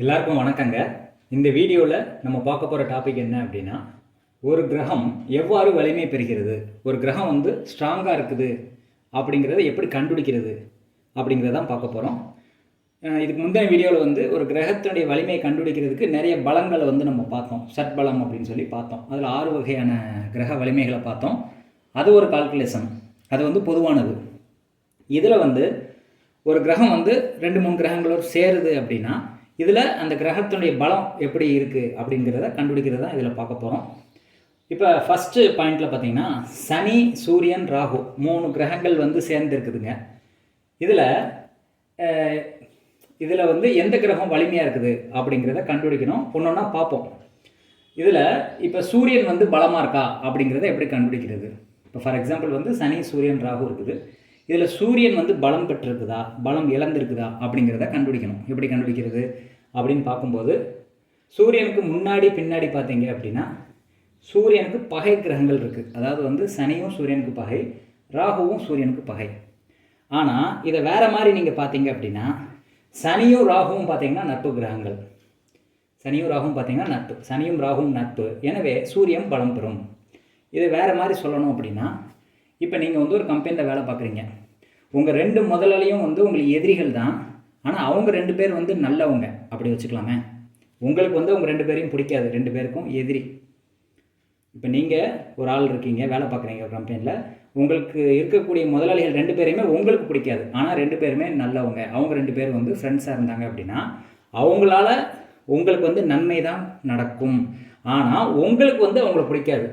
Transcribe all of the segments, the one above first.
எல்லாருக்கும் வணக்கங்க. இந்த வீடியோவில் நம்ம பார்க்க போகிற டாபிக் என்ன அப்படின்னா, ஒரு கிரகம் எவ்வாறு வலிமை பெறுகிறது, ஒரு கிரகம் வந்து ஸ்ட்ராங்காக இருக்குது அப்படிங்கிறத எப்படி கண்டுபிடிக்கிறது அப்படிங்கிறதான் பார்க்க போகிறோம். இதுக்கு முந்தைய வீடியோவில் வந்து ஒரு கிரகத்தினுடைய வலிமையை கண்டுபிடிக்கிறதுக்கு நிறைய பலங்களை வந்து நம்ம பார்த்தோம். சட்பலம் அப்படின்னு சொல்லி பார்த்தோம். அதில் 6 வகையான கிரக வலிமைகளை பார்த்தோம். அது ஒரு கால்குலேஷன், அது வந்து பொதுவானது. இதில் வந்து ஒரு கிரகம் வந்து 2-3 கிரகங்களோடு சேருது அப்படின்னா இதில் அந்த கிரகத்தினுடைய பலம் எப்படி இருக்குது அப்படிங்கிறத கண்டுபிடிக்கிறது தான் இதில் பார்க்க போகிறோம். இப்போ ஃபஸ்ட்டு பாயிண்டில் பார்த்தீங்கன்னா சனி, சூரியன், ராகு 3 கிரகங்கள் வந்து சேர்ந்துருக்குதுங்க. இதில் வந்து எந்த கிரகம் வலிமையாக இருக்குது அப்படிங்கிறத கண்டுபிடிக்கணும். ஒன்றொன்னா பார்ப்போம். இதில் இப்போ சூரியன் வந்து பலமாக இருக்கா அப்படிங்கிறத எப்படி கண்டுபிடிக்கிறது? இப்போ ஃபார் எக்ஸாம்பிள் வந்து சனி, சூரியன், ராகு இருக்குது. இதில் சூரியன் வந்து பலம் பெற்றிருக்குதா, பலம் இழந்திருக்குதா அப்படிங்கிறத கண்டுபிடிக்கணும். எப்படி கண்டுபிடிக்கிறது அப்படின்னு பார்க்கும்போது, சூரியனுக்கு முன்னாடி பின்னாடி பார்த்தீங்க அப்படின்னா சூரியனுக்கு பகை கிரகங்கள் இருக்குது. அதாவது வந்து சனியும் சூரியனுக்கு பகை, ராகுவும் சூரியனுக்கு பகை. ஆனால் இதை வேறு மாதிரி நீங்கள் பார்த்தீங்க அப்படின்னா சனியும் ராகுவும் பார்த்தீங்கன்னா நட்பு கிரகங்கள். சனியும் ராகுவும் பார்த்தீங்கன்னா நட்பு, சனியும் ராகுவும் நட்பு. எனவே சூரியன் பலம் பெறும். இதை வேறு மாதிரி சொல்லணும் அப்படின்னா, இப்போ நீங்கள் வந்து ஒரு கம்பெனியில் வேலை பார்க்குறீங்க. உங்கள் 2 முதலாளியும் வந்து உங்களுக்கு எதிரிகள் தான், ஆனால் அவங்க 2 பேர் வந்து நல்லவங்க அப்படி வச்சுக்கலாமே. உங்களுக்கு வந்து உங்கள் 2 பேரையும் பிடிக்காது, 2 பேருக்கும் எதிரி. இப்போ நீங்கள் ஒரு ஆள் இருக்கீங்க, வேலை பார்க்குறீங்க ஒரு கம்பெனியில். உங்களுக்கு இருக்கக்கூடிய முதலாளிகள் 2 பேரையுமே உங்களுக்கு பிடிக்காது, ஆனால் 2 பேருமே நல்லவங்க. அவங்க 2 பேர் வந்து ஃப்ரெண்ட்ஸாக இருந்தாங்க அப்படின்னா அவங்களால உங்களுக்கு வந்து நன்மை தான் நடக்கும். ஆனால் உங்களுக்கு வந்து அவங்கள பிடிக்காது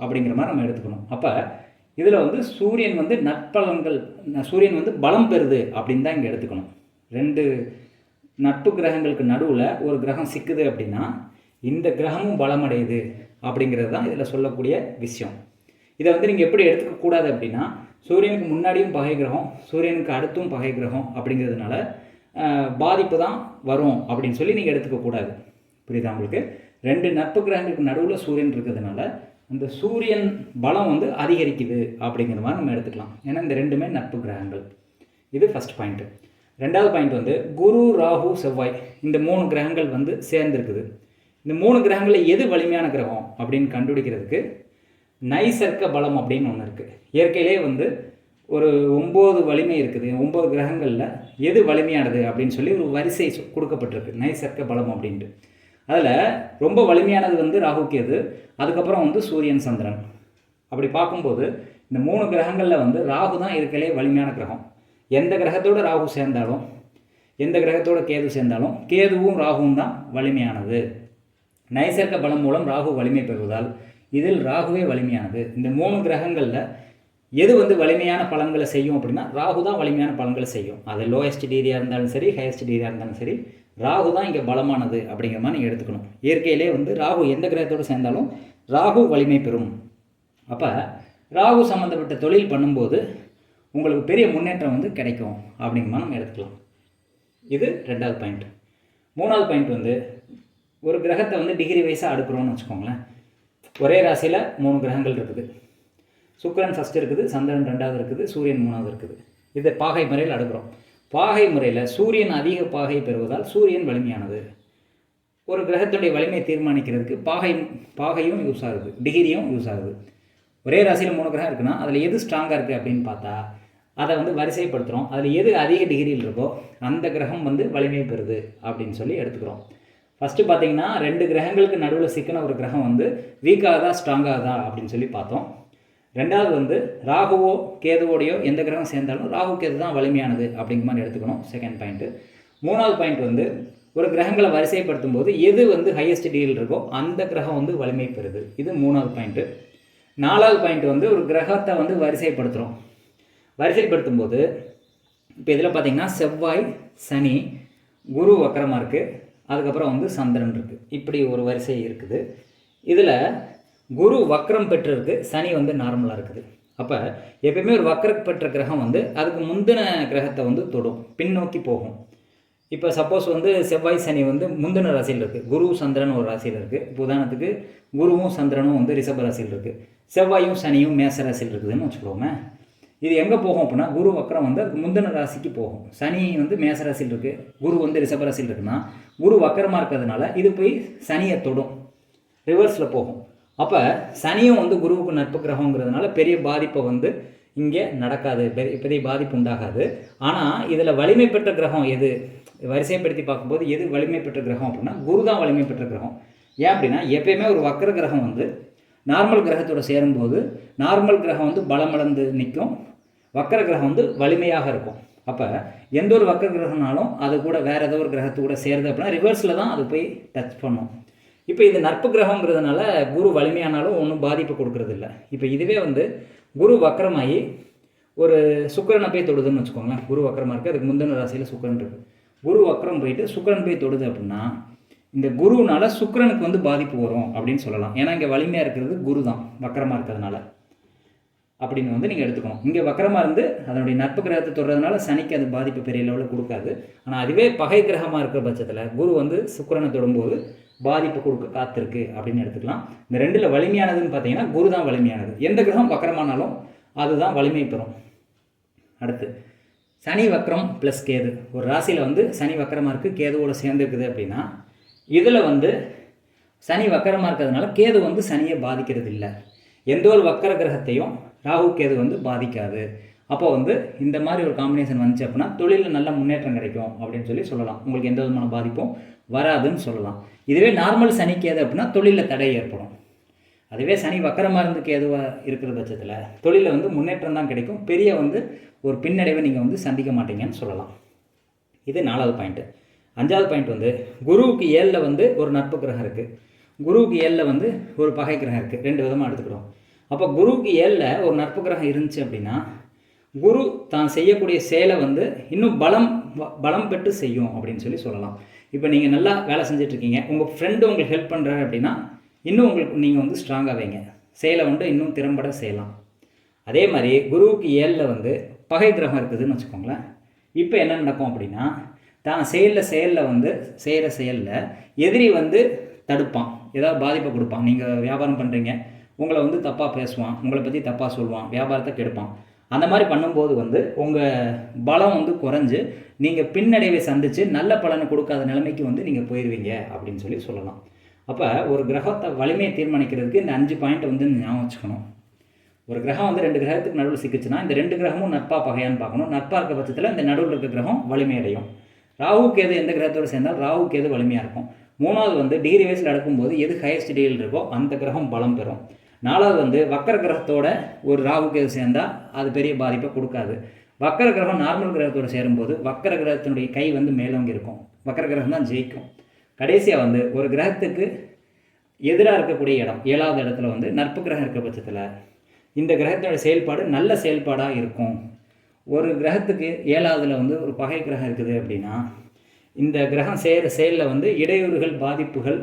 அப்படிங்கிற மாதிரி நம்ம எடுத்துக்கணும். அப்போ இதில் வந்து சூரியன் வந்து நற்பலன்கள், சூரியன் வந்து பலம் பெறுது அப்படின்னு தான் இங்கே எடுத்துக்கணும். 2 நட்பு கிரகங்களுக்கு நடுவில் ஒரு கிரகம் சிக்குது அப்படின்னா இந்த கிரகமும் பலமடையுது அப்படிங்கிறது தான் இதில் சொல்லக்கூடிய விஷயம். இதை வந்து நீங்கள் எப்படி எடுத்துக்கக்கூடாது அப்படின்னா, சூரியனுக்கு முன்னாடியும் பகை கிரகம், சூரியனுக்கு அடுத்தும் பகை கிரகம் அப்படிங்கிறதுனால பாதிப்பு தான் வரும் அப்படின்னு சொல்லி நீங்கள் எடுத்துக்கக்கூடாது. புரியுதா உங்களுக்கு? 2 நட்பு கிரகங்களுக்கு நடுவில் சூரியன் இருக்கிறதுனால அந்த சூரியன் பலம் வந்து அதிகரிக்குது அப்படிங்கிற மாதிரி நம்ம எடுத்துக்கலாம். ஏன்னா இந்த 2மே நட்பு கிரகங்கள். இது ஃபஸ்ட் பாயிண்ட்டு. 2வது பாயிண்ட் வந்து குரு, ராகு, செவ்வாய் இந்த 3 கிரகங்கள் வந்து சேர்ந்துருக்குது. இந்த 3 கிரகங்களில் எது வலிமையான கிரகம் அப்படின்னு கண்டுபிடிக்கிறதுக்கு நைசர்க்க பலம் அப்படின்னு ஒன்று இருக்குது. இயற்கையிலே வந்து ஒரு 9 வலிமை இருக்குது. 9 கிரகங்களில் எது வலிமையானது அப்படின்னு சொல்லி ஒரு வரிசை கொடுக்கப்பட்டிருக்கு, நைசர்க்க பலம் அப்படின்ட்டு. அதில் ரொம்ப வலிமையானது வந்து ராகு, கேது, அதுக்கப்புறம் வந்து சூரியன், சந்திரன். அப்படி பார்க்கும்போது இந்த 3 கிரகங்களில் வந்து ராகு தான் இருக்கலே வலிமையான கிரகம். எந்த கிரகத்தோட ராகு சேர்ந்தாலும், எந்த கிரகத்தோட கேது சேர்ந்தாலும் கேதுவும் ராகுவும் தான் வலிமையானது. நைசர்க்க பலம் மூலம் ராகு வலிமை பெறுவதால் இதில் ராகுவே வலிமையானது. இந்த 3 கிரகங்களில் எது வந்து வலிமையான பலன்களை செய்யும் அப்படின்னா ராகு தான் வலிமையான பலன்களை செய்யும். அது லோயஸ்ட் டிகிரியாக இருந்தாலும் சரி, ஹையஸ்ட் டிகிரியாக இருந்தாலும் சரி, ராகு தான் இங்கே பலமானது அப்படிங்கிற மாதிரி நீங்கள் எடுத்துக்கணும். இயற்கையிலே வந்து ராகு எந்த கிரகத்தோடு சேர்ந்தாலும் ராகு வலிமை பெறும். அப்போ ராகு சம்மந்தப்பட்ட தொழில் பண்ணும்போது உங்களுக்கு பெரிய முன்னேற்றம் வந்து கிடைக்கும் அப்படிங்கிற மாதிரி நம்ம எடுத்துக்கலாம். இது 2வது பாயிண்ட். 3வது பாயிண்ட் வந்து ஒரு கிரகத்தை வந்து டிகிரி வைஸாக அடுக்கிறோன்னு வச்சுக்கோங்களேன். ஒரே ராசியில் 3 கிரகங்கள் இருக்குது. சுக்கிரன் ஃபஸ்ட்டு இருக்குது, சந்திரன் 2வது இருக்குது, சூரியன் 3வது இருக்குது. இதை பாகை முறையில் அடுக்கிறோம். பாகை முறையில் சூரியன் அதிக பாகை பெறுவதால் சூரியன் வலிமையானது. ஒரு கிரகத்துடைய வலிமை தீர்மானிக்கிறதுக்கு பாகையும் யூஸ் ஆகுது, டிகிரியும் யூஸ் ஆகுது. ஒரே ராசியில் 3 கிரகம் இருக்குன்னா அதில் எது ஸ்ட்ராங்காக இருக்குது அப்படின்னு பார்த்தா அதை வந்து வரிசைப்படுத்துகிறோம். அதில் எது அதிக டிகிரியில் இருக்கோ அந்த கிரகம் வந்து வலிமை பெறுது அப்படின்னு சொல்லி எடுத்துக்கிறோம். ஃபஸ்ட்டு பார்த்தீங்கன்னா 2 கிரகங்களுக்கு நடுவில் சிக்கின ஒரு கிரகம் வந்து வீக்காகதா ஸ்ட்ராங்காகதா அப்படின்னு சொல்லி பார்த்தோம். 2வது வந்து ராகுவோ கேதுவோடையோ எந்த கிரகம் சேர்ந்தாலும் ராகு, கேது தான் வலிமையானது அப்படிங்கிற மாதிரி எடுத்துக்கணும். Second point. 3வது பாயிண்ட் வந்து ஒரு கிரகங்களை வரிசைப்படுத்தும் போது எது வந்து ஹையஸ்ட் டிகிரியில் இருக்கோ அந்த கிரகம் வந்து வலிமை பெறுது. இது 3வது பாயிண்ட்டு. 4வது பாயிண்ட் வந்து ஒரு கிரகத்தை வந்து வரிசைப்படுத்துகிறோம். வரிசைப்படுத்தும் போது இப்போ இதில் பார்த்திங்கன்னா செவ்வாய், சனி, குரு வக்கரமாக இருக்குது, அதுக்கப்புறம் வந்து சந்திரன் இருக்குது. இப்படி ஒரு வரிசை இருக்குது. இதில் குரு வக்ரம் பெற்றிருக்கு, சனி வந்து நார்மலாக இருக்குது. அப்போ எப்பயுமே ஒரு வக்ரம் பெற்ற கிரகம் வந்து அதுக்கு முந்தின கிரகத்தை வந்து தொடும், பின்னோக்கி போகும். இப்போ சப்போஸ் வந்து செவ்வாய், சனி வந்து முந்தின ராசியில் இருக்குது, குரு சந்திரன் ஒரு ராசியில் இருக்குது. இப்போ உதாரணத்துக்கு குருவும் சந்திரனும் வந்து ரிஷப ராசியில் இருக்குது, செவ்வாயும் சனியும் மேச ராசியில் இருக்குதுன்னு வச்சுக்கோமே. இது எங்கே போகும் அப்படின்னா குரு வக்கரம் வந்து அதுக்கு முந்தின ராசிக்கு போகும். சனி வந்து மேச ராசியில் இருக்குது, குரு வந்து ரிஷப ராசியில் இருக்குன்னா குரு வக்கரமாக இருக்கிறதுனால இது போய் சனியை தொடும், ரிவர்ஸில் போகும். அப்போ சனியும் வந்து குருவுக்கு நட்பு கிரகங்கிறதுனால பெரிய பாதிப்பை வந்து இங்கே நடக்காது, பெரிய பாதிப்பு உண்டாகாது. ஆனால் இதில் வலிமை பெற்ற கிரகம் எது, வரிசைப்படுத்தி பார்க்கும்போது எது வலிமை பெற்ற கிரகம் அப்படின்னா குரு தான் வலிமை பெற்ற கிரகம். ஏன் அப்படின்னா எப்பயுமே ஒரு வக்கர கிரகம் வந்து நார்மல் கிரகத்தோடு சேரும்போது நார்மல் கிரகம் வந்து பலமளந்து நிற்கும், வக்கர கிரகம் வந்து வலிமையாக இருக்கும். அப்போ எந்த ஒரு வக்கர கிரகம்னாலும் அது கூட வேறு ஏதோ ஒரு கிரகத்து கூட சேருது அப்படின்னா ரிவர்ஸில் தான் அது போய் டச் பண்ணும். இப்போ இது நட்பு கிரகங்கிறதுனால குரு வலிமையானாலும் ஒன்றும் பாதிப்பு கொடுக்கறது இல்லை. இப்போ இதுவே வந்து குரு வக்கரமாகி ஒரு சுக்கிரனை போய் தொடுதுன்னு வச்சுக்கோங்களேன். குரு வக்கரமாக இருக்குது, அதுக்கு முந்தின ராசியில் சுக்கிரன் இருக்குது. குரு வக்கரம் போயிட்டு சுக்கிரன் போய் தொடுது அப்படின்னா இந்த குருனால சுக்கிரனுக்கு வந்து பாதிப்பு வரும் அப்படின்னு சொல்லலாம். ஏன்னா இங்கே வலிமையாக இருக்கிறது குரு தான் வக்கரமாக இருக்கிறதுனால அப்படின்னு வந்து நீங்கள் எடுத்துக்கணும். இங்கே வக்கரமாக இருந்து அதனுடைய நட்பு கிரகத்தை தொடுறதுனால சனிக்கு அது பாதிப்பு பெரிய லெவலில் கொடுக்காது. ஆனால் அதுவே பகை கிரகமாக இருக்கிற பட்சத்தில் குரு வந்து சுக்கிரனை தொடும்போது பாதிப்பு கொடுக்க காத்திருக்கு அப்படின்னு எடுத்துக்கலாம். இந்த ரெண்டில் வலிமையானதுன்னு பார்த்தீங்கன்னா குரு தான் வலிமையானது. எந்த கிரகம் வக்கரமானாலும் அதுதான் வலிமை பெறும். அடுத்து சனி வக்கரம் ப்ளஸ் கேது. ஒரு ராசியில் வந்து சனி வக்கரமாக இருக்குது, கேதுவோட சேர்ந்துருக்குது அப்படின்னா இதில் வந்து சனி வக்கரமாக இருக்கிறதுனால கேது வந்து சனியை பாதிக்கிறது இல்லை. எந்த ஒரு வக்கர கிரகத்தையும் ராகு கேது வந்து பாதிக்காது. அப்போ வந்து இந்த மாதிரி ஒரு காம்பினேஷன் வந்துச்சு அப்படின்னா தொழிலில் நல்ல முன்னேற்றம் கிடைக்கும் அப்படின்னு சொல்லலாம். உங்களுக்கு எந்த விதமான பாதிப்பும் வராதுன்னு சொல்லலாம். இதுவே நார்மல் சனி கேது அப்படின்னா தொழிலில் தடை ஏற்படும். அதுவே சனி வக்கரமாக இருந்து கேதுவாக இருக்கிற பட்சத்தில் தொழிலில் வந்து முன்னேற்றம் தான் கிடைக்கும், பெரிய வந்து ஒரு பின்னடைவை நீங்கள் வந்து சந்திக்க மாட்டீங்கன்னு சொல்லலாம். இது 4வது பாயிண்ட்டு. 5வது பாயிண்ட் வந்து குருவுக்கு 7ல் வந்து ஒரு நட்பு கிரகம் இருக்குது, குருவுக்கு 7ல் வந்து ஒரு பகை கிரகம் இருக்குது. 2 விதமாக எடுத்துக்கிறோம். அப்போ குருவுக்கு 7ல் ஒரு நட்பு கிரகம் இருந்துச்சு அப்படின்னா குரு தான் செய்யக்கூடிய செயலை வந்து இன்னும் பலம் பெற்று செய்யும் அப்படின்னு சொல்லலாம். இப்போ நீங்கள் நல்லா வேலை செஞ்சிட்ருக்கீங்க, உங்கள் ஃப்ரெண்டு உங்களுக்கு ஹெல்ப் பண்ணுறாரு அப்படின்னா இன்னும் உங்களுக்கு நீங்கள் வந்து ஸ்ட்ராங்காக வைங்க, செயலை வந்து இன்னும் திறம்பட செய்யலாம். அதே மாதிரி குருவுக்கு 7ல் வந்து பகை கிரகம் இருக்குதுன்னு வச்சுக்கோங்களேன். இப்போ என்ன நடக்கும் அப்படின்னா தான் செயலில் வந்து செய்கிற செயலில் எதிரி வந்து தடுப்பான், ஏதாவது பாதிப்பை கொடுப்பான். நீங்கள் வியாபாரம் பண்ணுறீங்க, உங்களை வந்து தப்பாக பேசுவான், உங்களை பற்றி தப்பாக சொல்லுவான், வியாபாரத்தை கெடுப்பான். அந்த மாதிரி பண்ணும்போது வந்து உங்கள் பலம் வந்து குறைஞ்சு நீங்கள் பின்னடைவை சந்தித்து நல்ல பலனை கொடுக்காத நிலைமைக்கு வந்து நீங்கள் போயிடுவீங்க அப்படின்னு சொல்லலாம். அப்போ ஒரு கிரகத்தை வலிமையை தீர்மானிக்கிறதுக்கு இந்த 5 பாயிண்ட் வந்து ஞாபகம் வச்சுக்கணும். ஒரு கிரகம் வந்து 2 கிரகத்துக்கு நடுவில் சிக்கிச்சுன்னா இந்த 2 கிரகமும் நட்பா பகையான்னு பார்க்கணும். நட்பாக இருக்க பட்சத்தில் இந்த நடுவில் இருக்க கிரகம் வலிமையடையும். ராகு கேது எந்த கிரகத்தோடு சேர்ந்தால் ராகு கேது வலிமையாக இருக்கும். 3வது வந்து டிகிரி வைஸில் நடக்கும்போது எது ஹையஸ்ட் டிகிரியில் இருக்கோ அந்த கிரகம் பலம் பெறும். 4வது வந்து வக்கர கிரகத்தோட ஒரு ராகு கேது சேர்ந்தால் அது பெரிய பாதிப்பை கொடுக்காது. வக்கர கிரகம் நார்மல் கிரகத்தோடு சேரும்போது வக்கர கிரகத்தினுடைய கை வந்து மேலோங்கி இருக்கும், வக்கர கிரகம் தான் ஜெயிக்கும். கடைசியாக வந்து ஒரு கிரகத்துக்கு எதிராக இருக்கக்கூடிய இடம் 7வது இடத்துல வந்து நட்பு கிரகம் இருக்க பட்சத்தில் இந்த கிரகத்தினுடைய செயல்பாடு நல்ல செயல்பாடாக இருக்கும். ஒரு கிரகத்துக்கு 7வதுல வந்து ஒரு பகை கிரகம் இருக்குது அப்படின்னா இந்த கிரகம் செய்கிற செயலில் வந்து இடையூறுகள் பாதிப்புகள்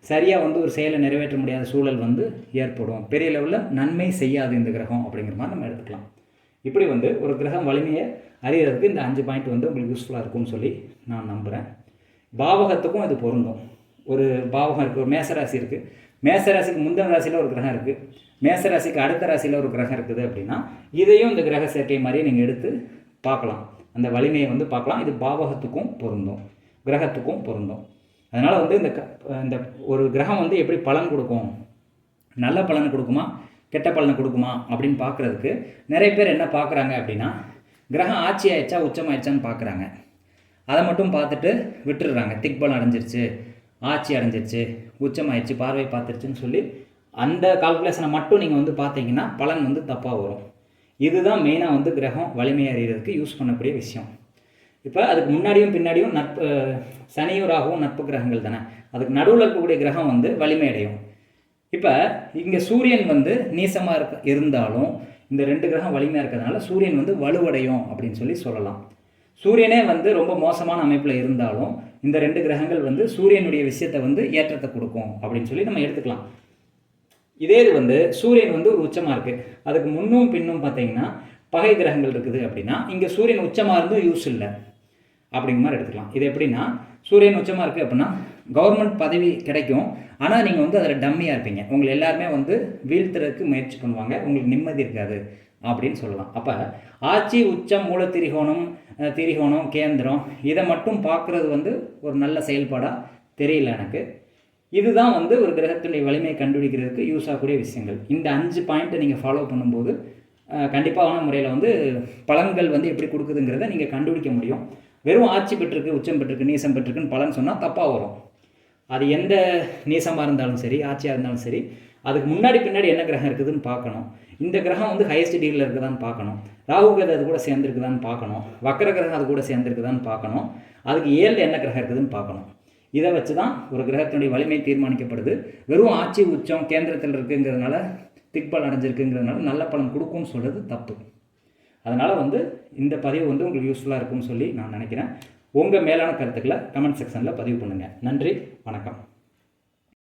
சரியாக வந்து ஒரு செயலை நிறைவேற்ற முடியாத சூழல் வந்து ஏற்படும், பெரிய லெவலில் நன்மை செய்யாது இந்த கிரகம் அப்படிங்கிற மாதிரி நம்ம எடுத்துக்கலாம். இப்படி வந்து ஒரு கிரகம் வலிமையை அறியறதுக்கு இந்த 5 பாயிண்ட் வந்து உங்களுக்கு யூஸ்ஃபுல்லாக இருக்கும்னு சொல்லி நான் நம்புகிறேன். பாவகத்துக்கும் இது பொருந்தும். ஒரு பாவகம் இருக்குது, ஒரு மேசராசி இருக்குது, மேசராசிக்கு முந்தின ராசியில் ஒரு கிரகம் இருக்குது, மேசராசிக்கு அடுத்த ராசியில் ஒரு கிரகம் இருக்குது அப்படின்னா இதையும் இந்த கிரக சேர்க்கை மாதிரியே நீங்கள் எடுத்து பார்க்கலாம், அந்த வலிமையை வந்து பார்க்கலாம். இது பாவகத்துக்கும் பொருந்தும், கிரகத்துக்கும் பொருந்தும். அதனால் வந்து இந்த ஒரு கிரகம் வந்து எப்படி பலன் கொடுக்கும், நல்ல பலனை கொடுக்குமா கெட்ட பலனை கொடுக்குமா அப்படின்னு பார்க்குறதுக்கு நிறைய பேர் என்ன பார்க்குறாங்க அப்படின்னா கிரகம் ஆட்சி ஆயிடுச்சா உச்சமாயிடுச்சான்னு பார்க்குறாங்க. அதை மட்டும் பார்த்துட்டு விட்டுடுறாங்க. திக்பலம் அடைஞ்சிருச்சு, ஆட்சி அடைஞ்சிருச்சு, உச்சமாயிடுச்சு, பார்வை பார்த்துருச்சுன்னு சொல்லி அந்த கால்குலேஷனை மட்டும் நீங்கள் வந்து பார்த்தீங்கன்னா பலன் வந்து தப்பாக வரும். இதுதான் மெயினாக வந்து கிரகம் வலிமையை அறிகிறதுக்கு யூஸ் பண்ணக்கூடிய விஷயம். இப்போ அதுக்கு முன்னாடியும் பின்னாடியும் சனியும் ராகுவும் நட்பு கிரகங்கள் தானே, அதுக்கு நடுவில் இருக்கக்கூடிய கிரகம் வந்து வலிமை அடையும். இப்போ இங்கே சூரியன் வந்து நீசமாக இருந்தாலும் இந்த 2 கிரகம் வலிமையாக இருக்கிறதுனால சூரியன் வந்து வலுவடையும் அப்படின்னு சொல்லலாம். சூரியனே வந்து ரொம்ப மோசமான அமைப்பில் இருந்தாலும் இந்த 2 கிரகங்கள் வந்து சூரியனுடைய விஷயத்தை வந்து ஏற்றத்தை கொடுக்கும் அப்படின்னு நம்ம எடுத்துக்கலாம். இதே இது வந்து சூரியன் வந்து ஒரு உச்சமாக இருக்குது, அதுக்கு முன்னும் பின்னும் பார்த்தீங்கன்னா பகை கிரகங்கள் இருக்குது அப்படின்னா இங்கே சூரியன் உச்சமாக இருந்தும் யூஸ் இல்லை அப்படிங்கிற மாதிரி எடுத்துக்கலாம். இது எப்படின்னா சூரியன் உச்சமாக இருக்குது அப்படின்னா கவர்மெண்ட் பதவி கிடைக்கும், ஆனால் நீங்கள் வந்து அதில் டம்மியாக இருப்பீங்க, உங்களை எல்லாருமே வந்து வீழ்த்துறதுக்கு முயற்சி பண்ணுவாங்க, உங்களுக்கு நிம்மதி இருக்காது அப்படின்னு சொல்லலாம். அப்போ ஆட்சி, உச்சம், மூல திரிகோணம், திரிகோணம், கேந்திரம் இதை மட்டும் பார்க்குறது வந்து ஒரு நல்ல செயல்பாடாக தெரியல எனக்கு. இதுதான் வந்து ஒரு கிரகத்தினுடைய வலிமையை கண்டுபிடிக்கிறதுக்கு யூஸ் ஆகக்கூடிய விஷயங்கள். இந்த 5 பாயிண்ட்டை நீங்கள் ஃபாலோ பண்ணும்போது கண்டிப்பான முறையில் வந்து பலன்கள் வந்து எப்படி கொடுக்குதுங்கிறத நீங்கள் கண்டுபிடிக்க முடியும். வெறும் ஆட்சி பெற்றிருக்கு, உச்சம் பெற்றிருக்கு, நீசம் பெற்றிருக்குன்னு பலன் சொன்னால் தப்பாக வரும். அது எந்த நீசமாக இருந்தாலும் சரி, ஆட்சியாக இருந்தாலும் சரி, அதுக்கு முன்னாடி பின்னாடி என்ன கிரகம் இருக்குதுன்னு பார்க்கணும். இந்த கிரகம் வந்து ஹையஸ்ட் டிகிரியில் இருக்குதான்னு பார்க்கணும். ராகு கேது அது கூட சேர்ந்துருக்குதான்னு பார்க்கணும். வக்கர கிரகம் அது கூட சேர்ந்துருக்குதான்னு பார்க்கணும். அதுக்கு 7 என்ன கிரகம் இருக்குதுன்னு பார்க்கணும். இதை வச்சு தான் ஒரு கிரகத்தினுடைய வலிமை தீர்மானிக்கப்படுது. வெறும் ஆட்சி, உச்சம், கேந்திரத்தில் இருக்குங்கிறதுனால, திக்பலன் அடைஞ்சிருக்குங்கிறதுனால நல்ல பலன் கொடுக்கும்னு சொல்கிறது தப்பு. அதனால் வந்து இந்த பதிவு வந்து உங்களுக்கு யூஸ்ஃபுல்லாக இருக்கும்னு சொல்லி நான் நினைக்கிறேன். உங்கள் மேலான கருத்துக்களை கமெண்ட் செக்ஷனில் பதிவு பண்ணுங்கள். நன்றி, வணக்கம்.